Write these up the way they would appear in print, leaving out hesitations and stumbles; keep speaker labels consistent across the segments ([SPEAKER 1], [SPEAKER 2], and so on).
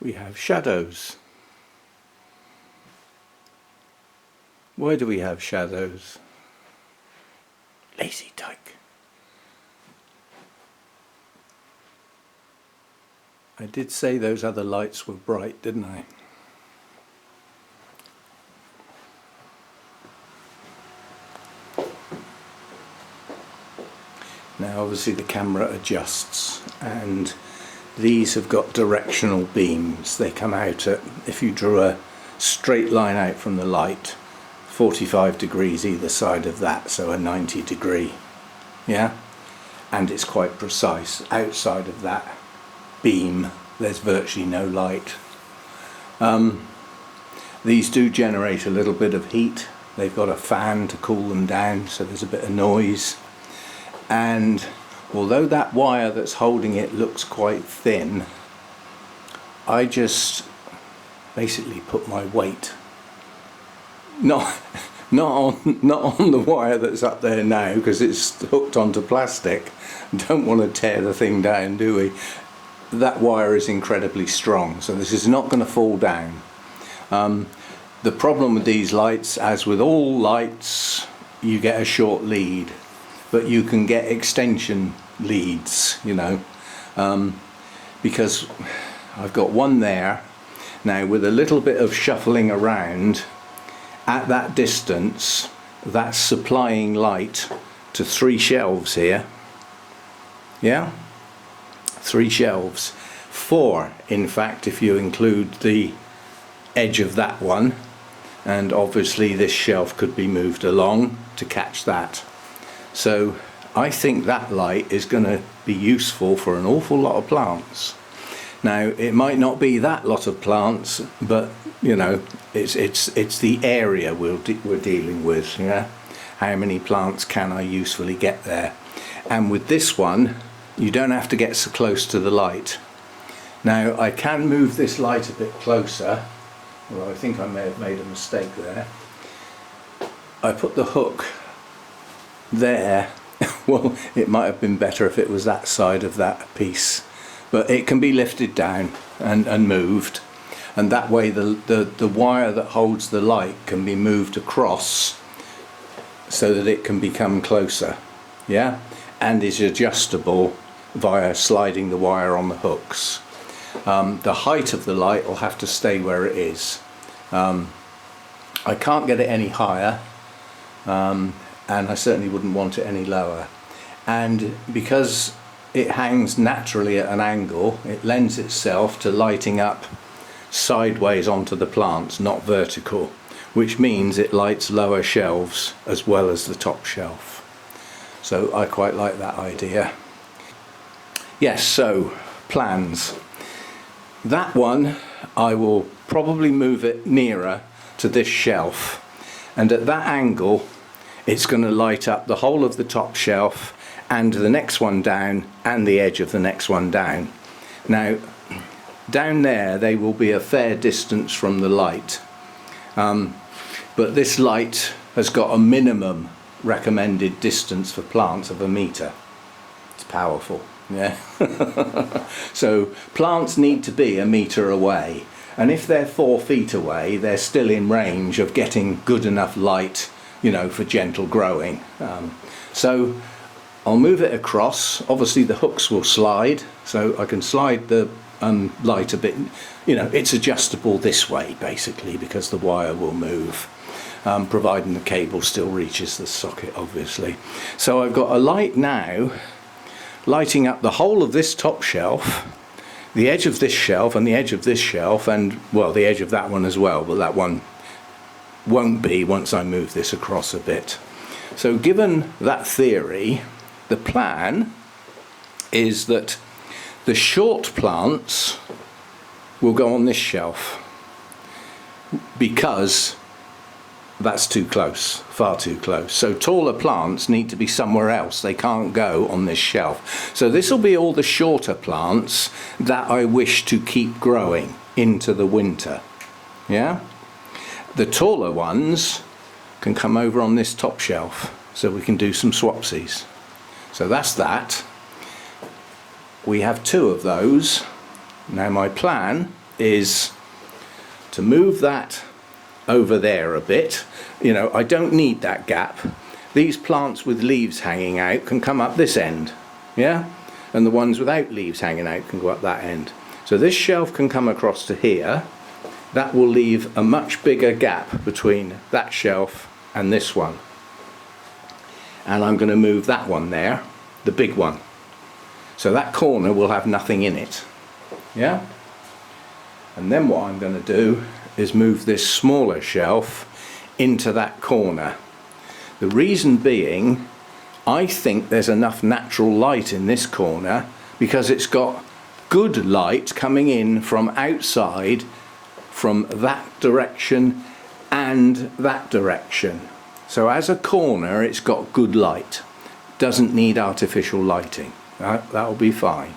[SPEAKER 1] we have shadows. Why do we have shadows? Lazy tyke. I did say those other lights were bright, didn't I? Now obviously the camera adjusts, and these have got directional beams. They come out at, if you drew a straight line out from the light, 45 degrees either side of that, so a 90 degree, yeah? And it's quite precise. Outside of that beam there's virtually no light. These do generate a little bit of heat. They've got a fan to cool them down, so there's a bit of noise. And although that wire that's holding it looks quite thin, I just basically put my weight not on the wire that's up there now, because it's hooked onto plastic. Don't want to tear the thing down, do we? That wire is incredibly strong, so this is not going to fall down. The problem with these lights, as with all lights, you get a short lead, but you can get extension leads, you know, because I've got one there now. With a little bit of shuffling around at that distance, that's supplying light to 3 shelves here. Yeah, 3 shelves, 4 in fact if you include the edge of that one, and obviously this shelf could be moved along to catch that. So I think that light is going to be useful for an awful lot of plants. Now it might not be that lot of plants, but you know, it's the area we're dealing with. Yeah, how many plants can I usefully get there? And with this one, you don't have to get so close to the light. Now I can move this light a bit closer. Well, I think I may have made a mistake there. I put the hook there. Well, it might have been better if it was that side of that piece, but it can be lifted down and moved, and that way the wire that holds the light can be moved across so that it can become closer, yeah, and is adjustable via sliding the wire on the hooks. The height of the light will have to stay where it is. I can't get it any higher, and I certainly wouldn't want it any lower. And because it hangs naturally at an angle, it lends itself to lighting up sideways onto the plants, not vertical, which means it lights lower shelves as well as the top shelf. So I quite like that idea. Yes, so plans. That one, I will probably move it nearer to this shelf, and at that angle it's going to light up the whole of the top shelf and the next one down and the edge of the next one down. Now down there they will be a fair distance from the light, but this light has got a minimum recommended distance for plants of 1 meter. It's powerful, yeah. So plants need to be 1 meter away, and if they're 4 feet away, they're still in range of getting good enough light, you know, for gentle growing. So I'll move it across. Obviously the hooks will slide, so I can slide the light a bit. You know, it's adjustable this way basically, because the wire will move, providing the cable still reaches the socket, obviously. So I've got a light now lighting up the whole of this top shelf, the edge of this shelf and the edge of this shelf, and well, the edge of that one as well, but that one won't be once I move this across a bit. So given that theory, the plan is that the short plants will go on this shelf, because that's too close, far too close. So taller plants need to be somewhere else. They can't go on this shelf. So this will be all the shorter plants that I wish to keep growing into the winter. Yeah? The taller ones can come over on this top shelf, so we can do some swapsies. So that's that. We have 2 of those. Now my plan is to move that over there a bit. You know, I don't need that gap. These plants with leaves hanging out can come up this end, yeah? And the ones without leaves hanging out can go up that end. So this shelf can come across to here. That will leave a much bigger gap between that shelf and this one. And I'm going to move that one there, the big one. So that corner will have nothing in it, yeah? And then what I'm going to do is move this smaller shelf into that corner. The reason being, I think there's enough natural light in this corner because it's got good light coming in from outside, from that direction and that direction. So as a corner, it's got good light. Doesn't need artificial lighting. That'll be fine.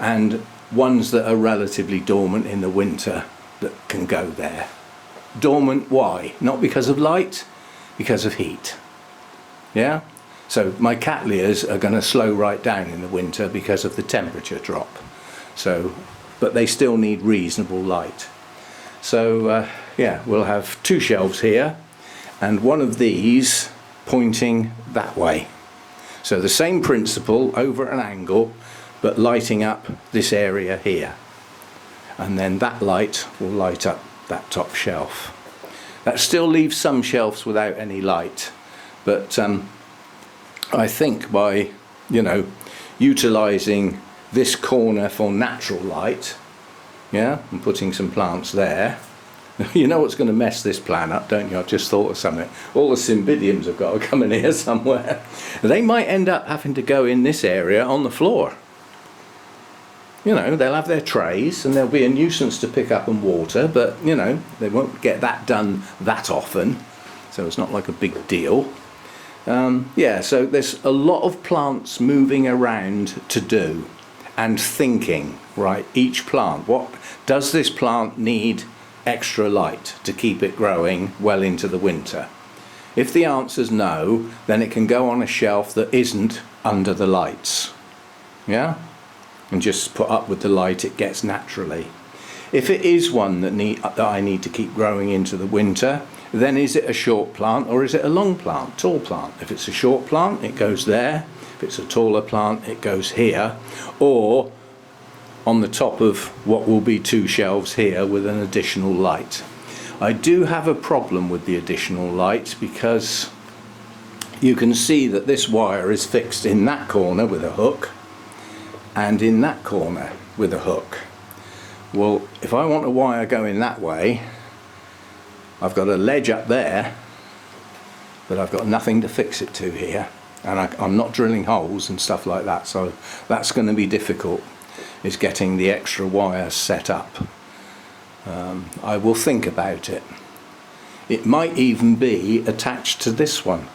[SPEAKER 1] And ones that are relatively dormant in the winter that can go there. Dormant, why? Not because of light, because of heat. Yeah? So my cattleyas are going to slow right down in the winter because of the temperature drop. So, but they still need reasonable light. So yeah, we'll have two shelves here and one of these pointing that way. So the same principle over an angle, but lighting up this area here. And then that light will light up that top shelf. That still leaves some shelves without any light, but I think by, you know, utilising this corner for natural light, yeah, and putting some plants there, you know what's going to mess this plan up, don't you? I've just thought of something. All the cymbidiums have got to come in here somewhere. They might end up having to go in this area on the floor. You know, they'll have their trays and they'll be a nuisance to pick up and water, but, you know, they won't get that done that often, so it's not like a big deal. Yeah, so there's a lot of plants moving around to do and thinking, right, each plant, what does this plant need extra light to keep it growing well into the winter? If the answer's no, then it can go on a shelf that isn't under the lights, yeah, and just put up with the light it gets naturally. If it is one that I need to keep growing into the winter, then is it a short plant or is it a long plant, tall plant? If it's a short plant, it goes there. If it's a taller plant, it goes here, or on the top of what will be two shelves here with an additional light. I do have a problem with the additional light because you can see that this wire is fixed in that corner with a hook and in that corner with a hook. Well, if I want a wire going that way, I've got a ledge up there, but I've got nothing to fix it to here, and I'm not drilling holes and stuff like that, so that's going to be difficult, is getting the extra wires set up. I will think about it. It might even be attached to this one,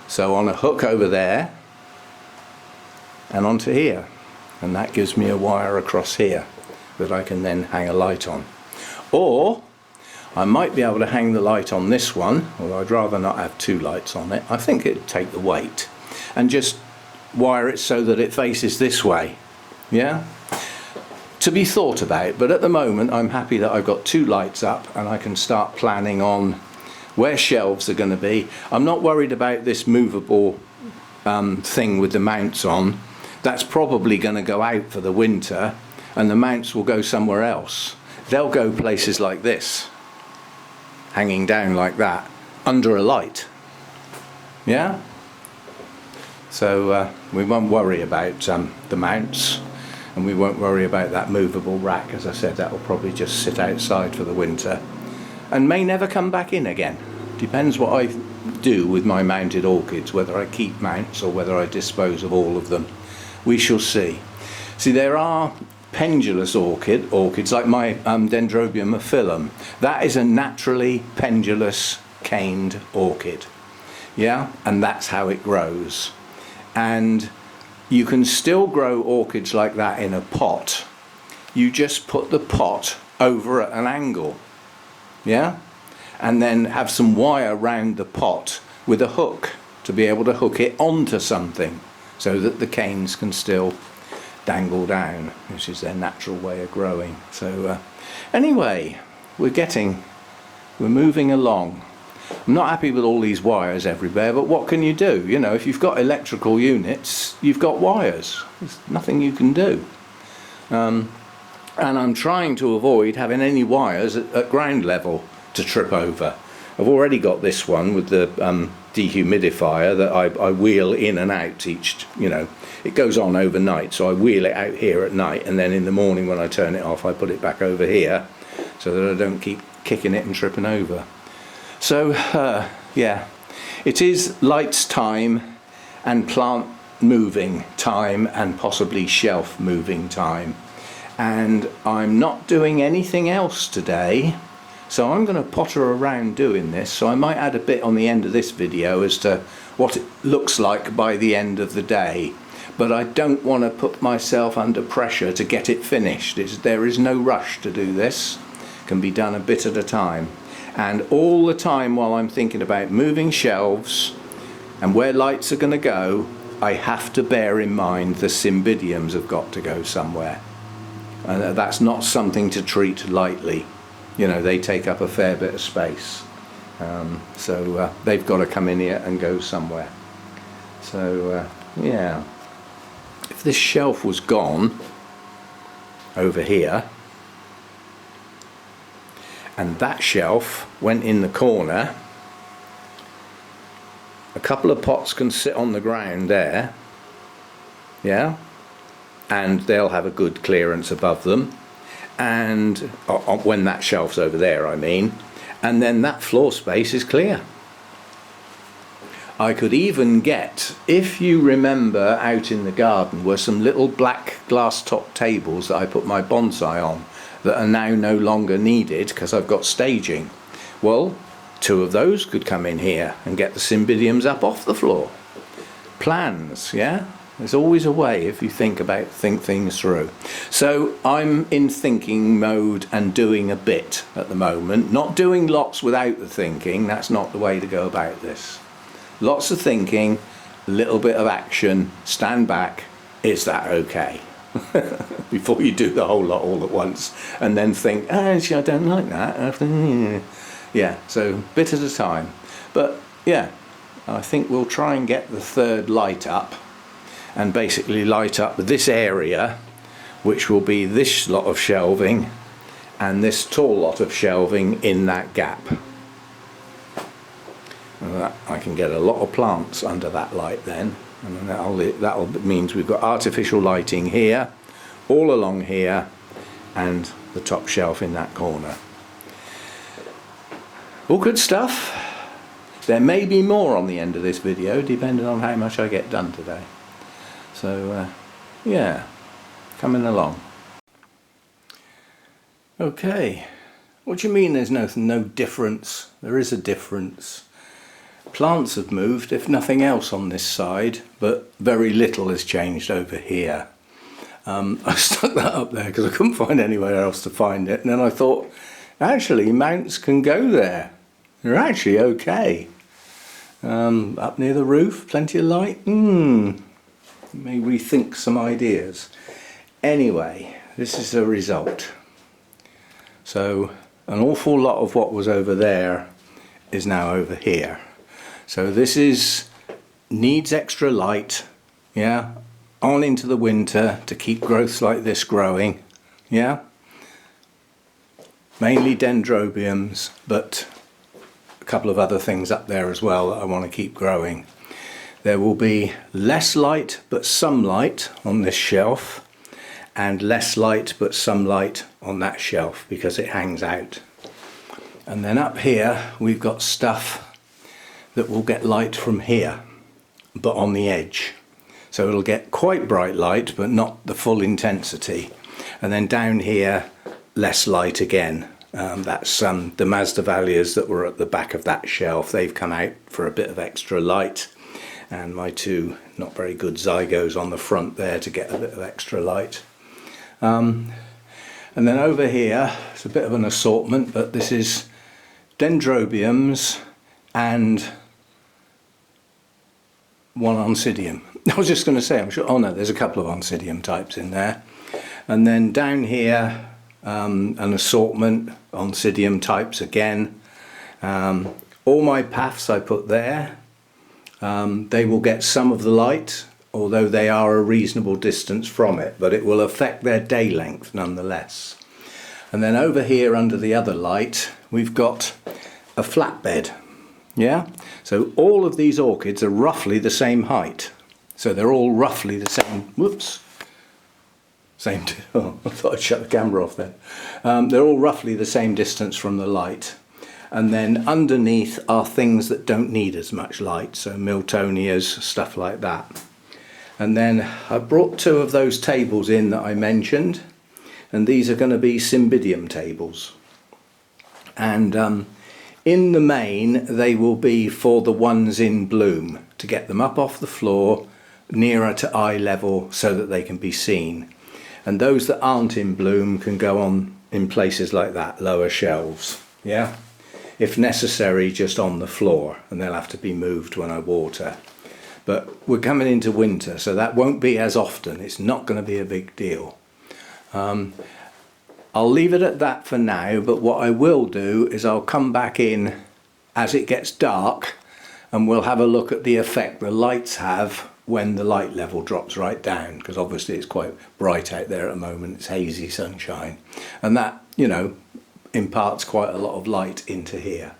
[SPEAKER 1] so on a hook over there and onto here, and that gives me a wire across here that I can then hang a light on. Or I might be able to hang the light on this one, although I'd rather not have two lights on it. I think it'd take the weight, and just wire it so that it faces this way, yeah? To be thought about, but at the moment I'm happy that I've got two lights up and I can start planning on where shelves are going to be. I'm not worried about this movable thing with the mounts on. That's probably going to go out for the winter and the mounts will go somewhere else. They'll go places like this, hanging down like that, under a light. Yeah? So we won't worry about the mounts, and we won't worry about that movable rack. As I said, that will probably just sit outside for the winter and may never come back in again. Depends what I do with my mounted orchids, whether I keep mounts or whether I dispose of all of them. We shall see. See, there are pendulous orchids like my Dendrobium aphyllum. That is a naturally pendulous caned orchid, yeah, and that's how it grows. And you can still grow orchids like that in a pot. You just put the pot over at an angle, yeah, and then have some wire round the pot with a hook to be able to hook it onto something so that the canes can still dangle down, which is their natural way of growing. So anyway, we're moving along. I'm not happy with all these wires everywhere, but what can you do? You know, if you've got electrical units, you've got wires. There's nothing you can do. And I'm trying to avoid having any wires at ground level to trip over. I've already got this one with the dehumidifier that I wheel in and out each, you know, it goes on overnight, so I wheel it out here at night, and then in the morning when I turn it off I put it back over here so that I don't keep kicking it and tripping over. So yeah, it is lights time and plant moving time and possibly shelf moving time, and I'm not doing anything else today, so I'm going to potter around doing this. So I might add a bit on the end of this video as to what it looks like by the end of the day, but I don't want to put myself under pressure to get it finished. There is no rush to do this. It can be done a bit at a time. And all the time while I'm thinking about moving shelves and where lights are going to go, I have to bear in mind the cymbidiums have got to go somewhere. And that's not something to treat lightly. You know, they take up a fair bit of space. So they've got to come in here and go somewhere. So yeah, if this shelf was gone over here, and that shelf went in the corner, a couple of pots can sit on the ground there, yeah, and they'll have a good clearance above them, and when that shelf's over there I mean, and then that floor space is clear. I could even get, if you remember out in the garden were some little black glass top tables that I put my bonsai on, that are now no longer needed because I've got staging. Well, 2 of those could come in here and get the cymbidiums up off the floor. Plans, yeah? There's always a way if you think things through. So I'm in thinking mode and doing a bit at the moment. Not doing lots without the thinking. That's not the way to go about this. Lots of thinking, a little bit of action, stand back. Is that okay? Before you do the whole lot all at once and then think, actually I don't like that. Yeah, so bit at a time. But yeah, I think we'll try and get the 3rd light up and basically light up this area, which will be this lot of shelving and this tall lot of shelving in that gap. And that, I can get a lot of plants under that light then. And that'll means we've got artificial lighting here, all along here, and the top shelf in that corner. All good stuff. There may be more on the end of this video, depending on how much I get done today. So yeah, coming along. Okay, what do you mean there's no difference? There is a difference. Plants have moved, if nothing else, on this side, but very little has changed over here. I stuck that up there because I couldn't find anywhere else to find it, and then I thought, actually mounts can go there. They're actually okay. Up near the roof, plenty of light. May rethink some ideas. Anyway, this is the result. So an awful lot of what was over there is now over here. So this needs extra light, yeah, on into the winter to keep growths like this growing, yeah. Mainly dendrobiums, but a couple of other things up there as well that I want to keep growing. There will be less light but some light on this shelf, and less light but some light on that shelf because it hangs out. And then up here we've got stuff that will get light from here, but on the edge. So it'll get quite bright light, but not the full intensity. And then down here, less light again. That's the Masdevallias that were at the back of that shelf. They've come out for a bit of extra light. And my 2 not very good zygos on the front there to get a bit of extra light. And then over here, it's a bit of an assortment, but this is dendrobiums and one Oncidium. I was just going to say, I'm sure, oh no, there's a couple of Oncidium types in there. And then down here, an assortment, Oncidium types again. All my paths I put there. They will get some of the light, although they are a reasonable distance from it, but it will affect their day length nonetheless. And then over here under the other light, we've got a flatbed. Yeah, so all of these orchids are roughly the same height. So they're all roughly the same, whoops, same, oh, I thought I'd shut the camera off then. They're all roughly the same distance from the light. And then underneath are things that don't need as much light, so Miltonias, stuff like that. And then I brought two of those tables in that I mentioned, and these are going to be Cymbidium tables. And in the main, they will be for the ones in bloom, to get them up off the floor, nearer to eye level, so that they can be seen. And those that aren't in bloom can go on in places like that, lower shelves, yeah? If necessary, just on the floor, and they'll have to be moved when I water. But we're coming into winter, so that won't be as often. It's not going to be a big deal. I'll leave it at that for now, but what I will do is I'll come back in as it gets dark, and we'll have a look at the effect the lights have when the light level drops right down, because obviously it's quite bright out there at the moment. It's hazy sunshine, and that, you know, imparts quite a lot of light into here.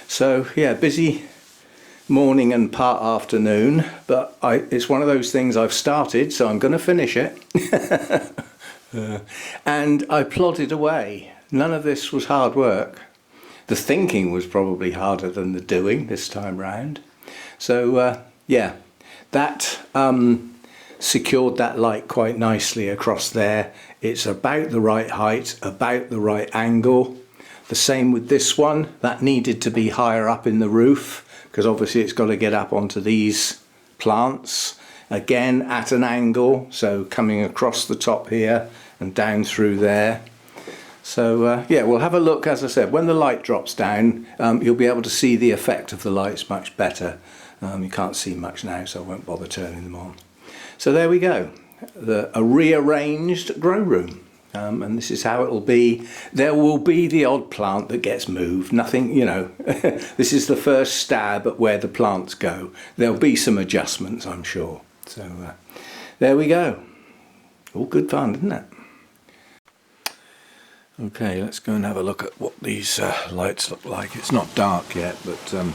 [SPEAKER 1] So yeah, busy morning and part afternoon, but it's one of those things I've started, so I'm going to finish it. And I plodded away. None of this was hard work. The thinking was probably harder than the doing this time round. So yeah, that secured that light quite nicely across there. It's about the right height, about the right angle. The same with this one. That needed to be higher up in the roof, because obviously it's got to get up onto these plants. Again, at an angle, so coming across the top here and down through there. So yeah, we'll have a look, as I said, when the light drops down, you'll be able to see the effect of the lights much better. You can't see much now, so I won't bother turning them on. So there we go, a rearranged grow room. And this is how it'll be. There will be the odd plant that gets moved, nothing, you know, this is the first stab at where the plants go. There'll be some adjustments, I'm sure. So there we go. All good fun, isn't it? Okay, let's go and have a look at what these lights look like. It's not dark yet, but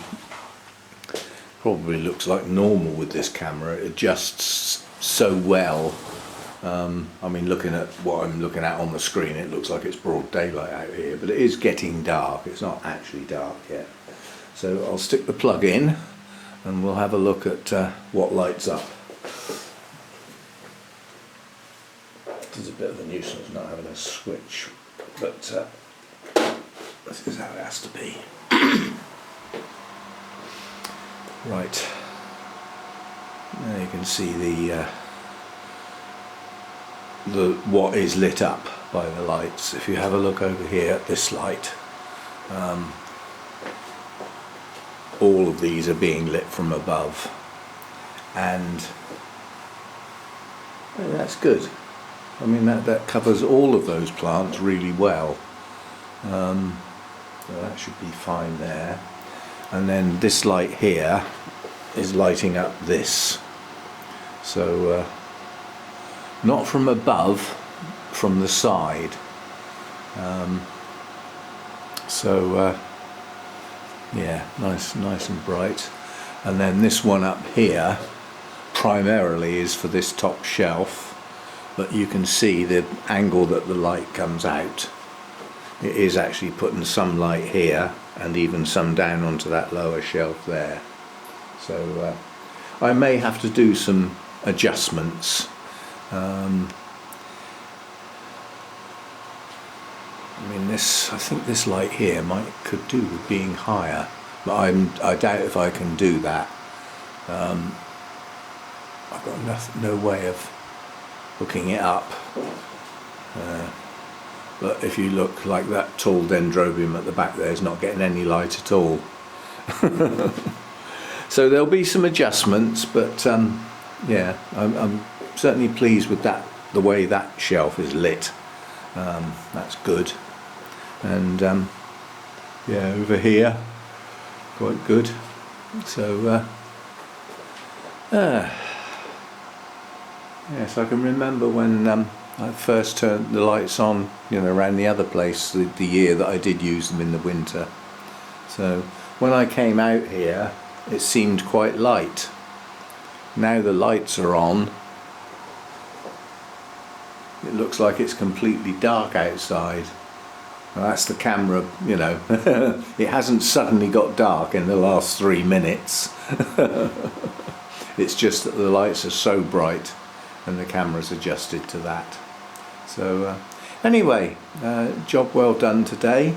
[SPEAKER 1] probably looks like normal with this camera. It adjusts so well. I mean, looking at what I'm looking at on the screen, it looks like it's broad daylight out here, but it is getting dark. It's not actually dark yet. So I'll stick the plug in and we'll have a look at what lights up. It's a bit of a nuisance not having a switch, but this is how it has to be. Right, there you can see the what is lit up by the lights. If you have a look over here at this light, all of these are being lit from above, and that's good. I mean, that covers all of those plants really well. So that should be fine there. And then this light here is lighting up this. So not from above, from the side. Yeah, nice and bright. And then this one up here primarily is for this top shelf, but you can see the angle that the light comes out. It is actually putting some light here and even some down onto that lower shelf there. So I may have to do some adjustments. I mean, I think this light here could do with being higher, but I doubt if I can do that. I've got no way of hooking it up. But if you look, like that tall dendrobium at the back there is not getting any light at all. So there'll be some adjustments, but yeah, I'm certainly pleased with that, the way that shelf is lit. That's good. And yeah, over here, quite good. So yes, I can remember when I first turned the lights on, you know, around the other place, the year that I did use them in the winter. So when I came out here, it seemed quite light. Now the lights are on, it looks like it's completely dark outside. Well, that's the camera, you know. It hasn't suddenly got dark in the last 3 minutes. It's just that the lights are so bright and the camera's adjusted to that. So anyway, job well done today.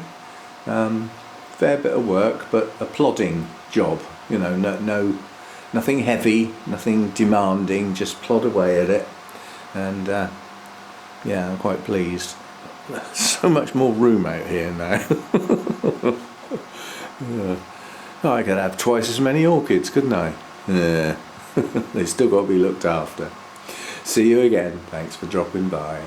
[SPEAKER 1] Fair bit of work, but a plodding job, you know, nothing heavy, nothing demanding, just plod away at it. And yeah, I'm quite pleased. So much more room out here now. I could have twice as many orchids, couldn't I? Yeah. They still got to be looked after. See you again. Thanks for dropping by.